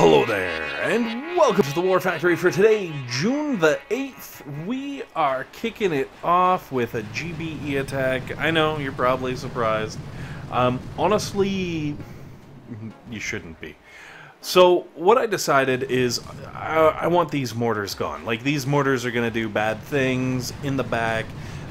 Hello there, and welcome to the War Factory for today, June the 8th. We are kicking it off with a GBE attack. I know, you're probably surprised. Honestly, you shouldn't be. So, what I decided is, I want these mortars gone. Like, these mortars are going to do bad things in the back.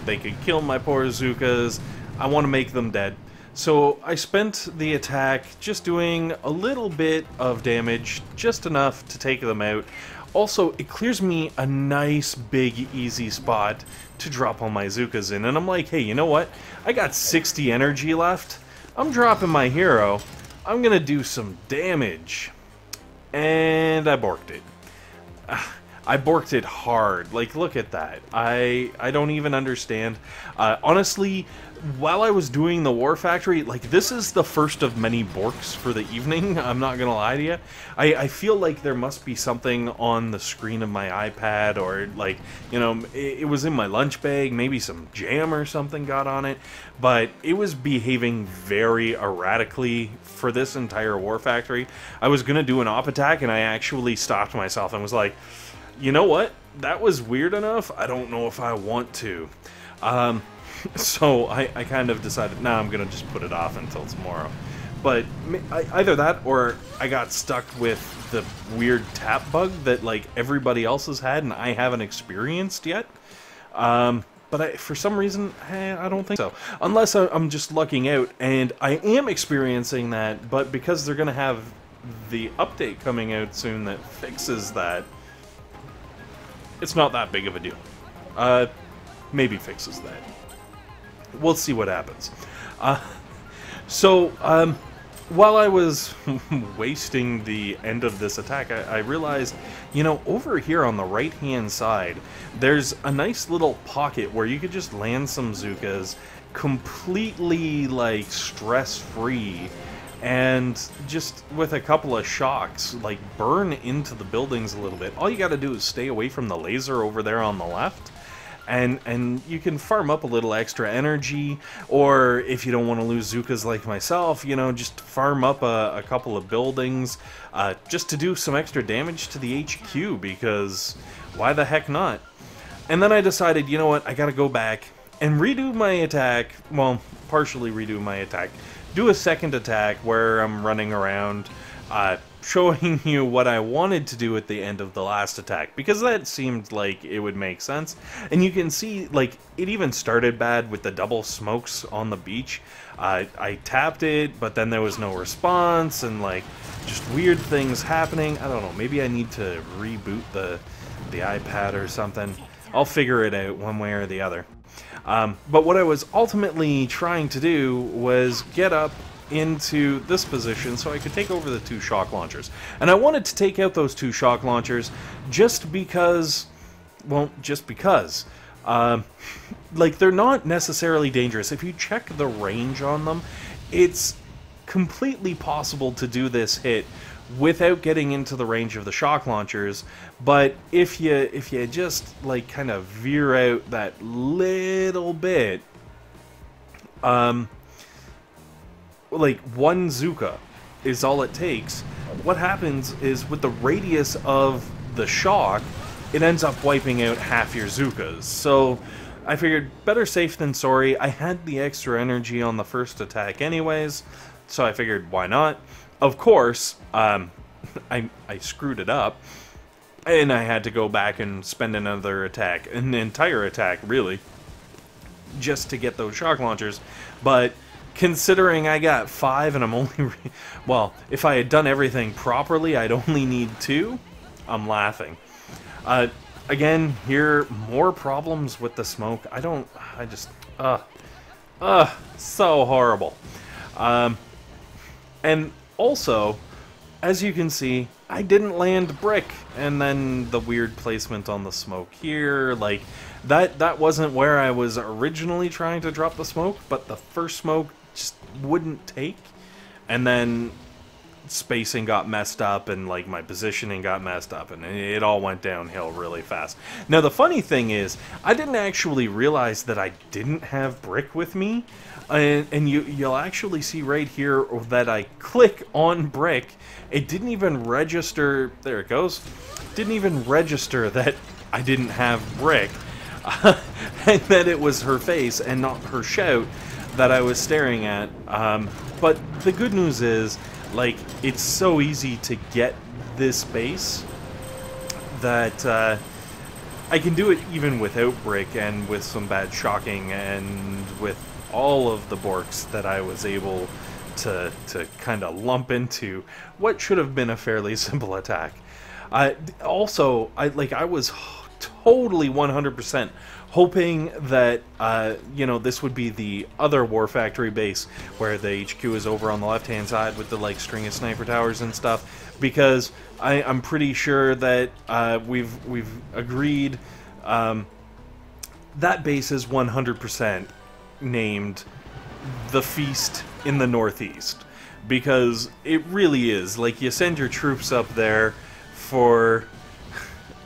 They could kill my poor Zookas. I want to make them dead. So I spent the attack just doing a little bit of damage, just enough to take them out. Also, it clears me a nice, big, easy spot to drop all my Zookas in. And I'm like, hey, you know what? I got 60 energy left. I'm dropping my hero. I'm gonna do some damage. And I borked it. I borked it hard. Like, look at that. I don't even understand. Honestly, while I was doing the War Factory, like, this is the first of many borks for the evening. I'm not gonna lie to you. I feel like there must be something on the screen of my iPad, or, like, you know, it was in my lunch bag. Maybe some jam or something got on it. But it was behaving very erratically for this entire War Factory. I was gonna do an op attack, and I actually stopped myself and was like, you know what? That was weird enough. I don't know if I want to. So I kind of decided, nah, I'm going to just put it off until tomorrow. But either that, or I got stuck with the weird tap bug that, like, everybody else has had and I haven't experienced yet. But for some reason, I don't think so. Unless I'm just lucking out, and I am experiencing that, but because they're going to have the update coming out soon that fixes that, it's not that big of a deal. Maybe fixes that. We'll see what happens. While I was wasting the end of this attack, I realized, you know, over here on the right-hand side, there's a nice little pocket where you could just land some Zookas completely, like, stress-free, and just with a couple of shocks, like, burn into the buildings a little bit. All you gotta do is stay away from the laser over there on the left, and you can farm up a little extra energy, or if you don't want to lose Zookas like myself, you know, just farm up a couple of buildings, just to do some extra damage to the HQ, because why the heck not? And then I decided, you know what, I gotta go back and redo my attack, well, partially redo my attack, do a second attack where I'm running around, showing you what I wanted to do at the end of the last attack, because that seemed like it would make sense. And you can see, like, it even started bad with the double smokes on the beach. I tapped it, but then there was no response, and, like, just weird things happening. I don't know, maybe I need to reboot the iPad or something. I'll figure it out one way or the other. But what I was ultimately trying to do was get up into this position so I could take over the two shock launchers. And I wanted to take out those two shock launchers just because, well, just because. Like, they're not necessarily dangerous. If you check the range on them, it's completely possible to do this hit without getting into the range of the shock launchers, but if you just, like, kind of veer out that little bit, like, one Zooka is all it takes. What happens is, with the radius of the shock, it ends up wiping out half your Zookas. So I figured, better safe than sorry. I had the extra energy on the first attack anyways, so I figured, why not? Of course, I screwed it up, and I had to go back and spend another attack, an entire attack, really, just to get those shock launchers. But considering I got 5 and I'm only... well, if I had done everything properly, I'd only need 2. I'm laughing. Again, here, more problems with the smoke. So horrible. And also, as you can see, I didn't land brick, and then the weird placement on the smoke here, like, that wasn't where I was originally trying to drop the smoke, but the first smoke just wouldn't take, and then spacing got messed up and like my positioning got messed up, and it all went downhill really fast. Now the funny thing is, I didn't actually realize that I didn't have brick with me, and you'll actually see right here that I click on brick. It didn't even register. There it goes. Didn't even register that I didn't have brick, and that it was her face and not her shout that I was staring at. But the good news is, like, it's so easy to get this base that I can do it even without brick and with some bad shocking and with all of the borks that I was able to kind of lump into what should have been a fairly simple attack. Also, I was totally 100% hoping that, you know, this would be the other War Factory base where the HQ is over on the left-hand side with the, like, string of sniper towers and stuff, because I'm pretty sure that we've agreed that base is 100% named the Feast in the Northeast, because it really is. Like, you send your troops up there for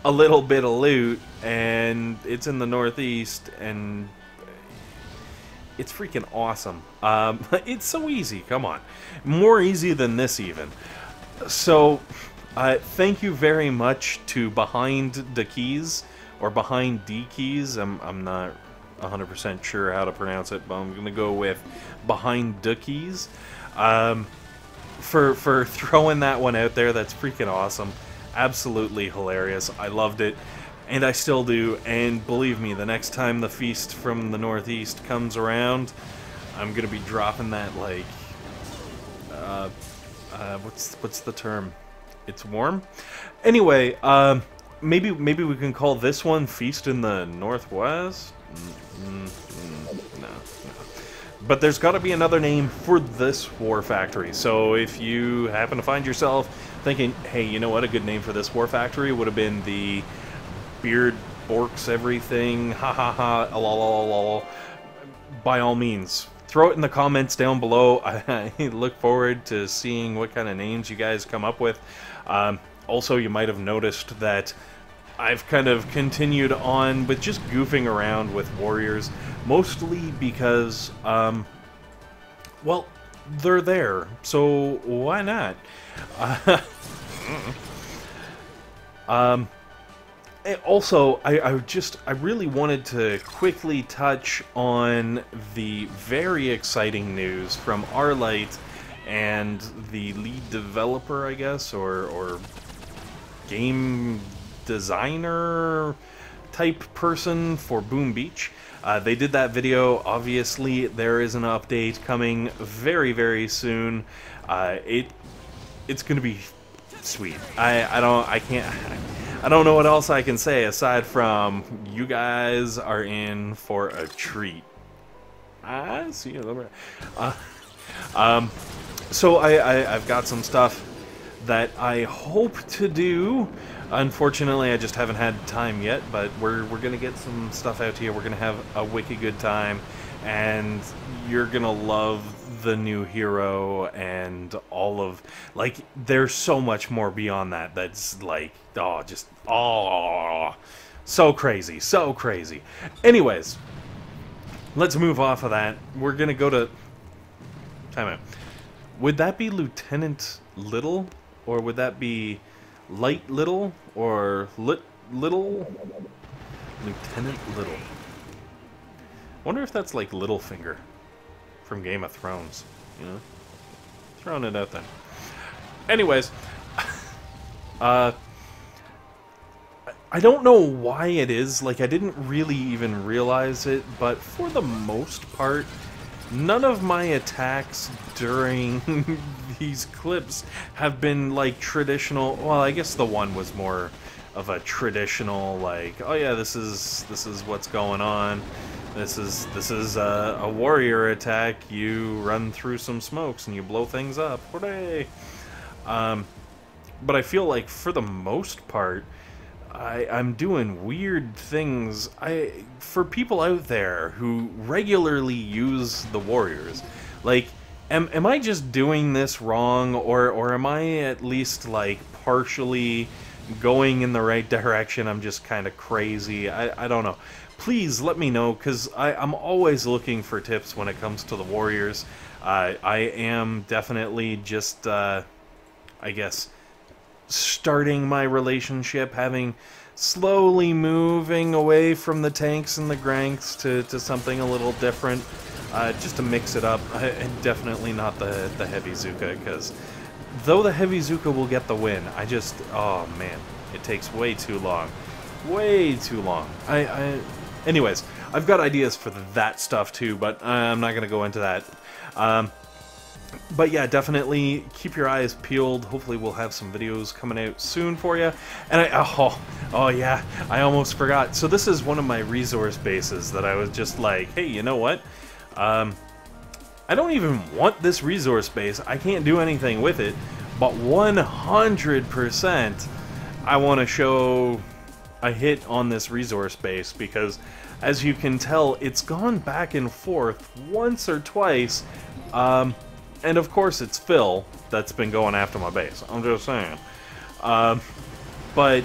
a little bit of loot, and it's in the Northeast, and it's freaking awesome. It's so easy, come on. More easy than this, even. So, thank you very much to Behind the Keys, or Behind D Keys. I'm not 100% sure how to pronounce it, but I'm going to go with Behind the Keys. For throwing that one out there. That's freaking awesome. Absolutely hilarious. I loved it, and I still do. And believe me, the next time the Feast from the Northeast comes around, I'm gonna be dropping that, like, what's the term? It's warm. Anyway, maybe we can call this one Feast in the Northwest. No. But there's got to be another name for this War Factory. So if you happen to find yourself thinking, hey, you know what, a good name for this War Factory would have been the Beard Borks Everything, ha ha ha, lol, by all means, throw it in the comments down below. I look forward to seeing what kind of names you guys come up with. Also, you might have noticed that I've kind of continued on with just goofing around with warriors, mostly because, well, they're there, so why not? Also, I really wanted to quickly touch on the very exciting news from Arlight and the lead developer, I guess, or game designer type person for Boom Beach. They did that video. Obviously, there is an update coming very, very soon. It's gonna be sweet. I don't know what else I can say aside from you guys are in for a treat. I see you over. So I've got some stuff that I hope to do. Unfortunately, I just haven't had time yet, but we're gonna get some stuff out here. We're gonna have a wicked good time, and you're gonna love the new hero and all of, like, there's so much more beyond that that's like, so crazy, so crazy. Anyways, let's move off of that. We're gonna go to time out. Would that be Lieutenant Little, or would that be Light Little, or Little? Lieutenant Little. Wonder if that's like Littlefinger from Game of Thrones, you know? Throwing it out there. Anyways, I don't know why it is, like, I didn't really even realize it, but for the most part, none of my attacks during these clips have been, like, traditional. Well, I guess the one was more of a traditional, like, oh yeah, this is what's going on. This is a warrior attack. You run through some smokes and you blow things up. Hooray! But I feel like for the most part, I'm doing weird things. For people out there who regularly use the warriors, like, am I just doing this wrong, or am I at least like partially going in the right direction? I'm just kind of crazy. I don't know. Please let me know, because I'm always looking for tips when it comes to the Warriors. I am definitely just, I guess, starting my relationship, having slowly moving away from the tanks and the Grens to something a little different, just to mix it up. And definitely not the heavy Zooka, because though the heavy Zooka will get the win, oh man, it takes way too long. Way too long. Anyways, I've got ideas for that stuff too, but I'm not going to go into that. But yeah, definitely keep your eyes peeled. Hopefully we'll have some videos coming out soon for you. And oh yeah, I almost forgot. So this is one of my resource bases that I was just like, hey, you know what? I don't even want this resource base. I can't do anything with it. But 100% I want to show a hit on this resource base, because as you can tell, it's gone back and forth once or twice. And of course it's Phil that's been going after my base. I'm just saying. But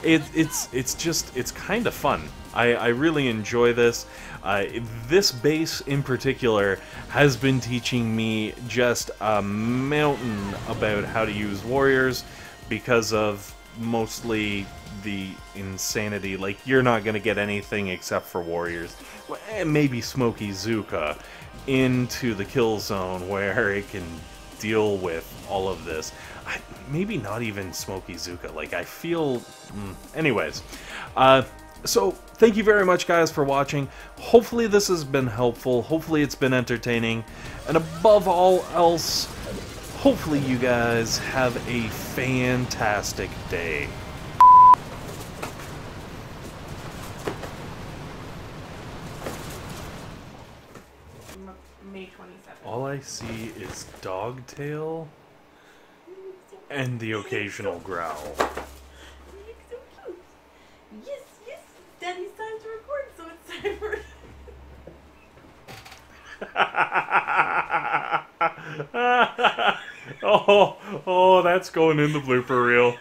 it's kind of fun. I really enjoy this. This base in particular has been teaching me just a mountain about how to use warriors, because of mostly the insanity. Like, you're not going to get anything except for warriors. Maybe Smokey Zooka into the kill zone where it can deal with all of this. Maybe not even Smokey Zooka. Like, I feel... Anyways. So, thank you very much, guys, for watching. Hopefully this has been helpful. Hopefully it's been entertaining. And above all else, hopefully you guys have a fantastic day. May 27th. All I see is dogtail and the occasional growl. You're so cute. Yes, yes. Daddy's time to record, so it's time for... Oh, that's going in the blooper reel.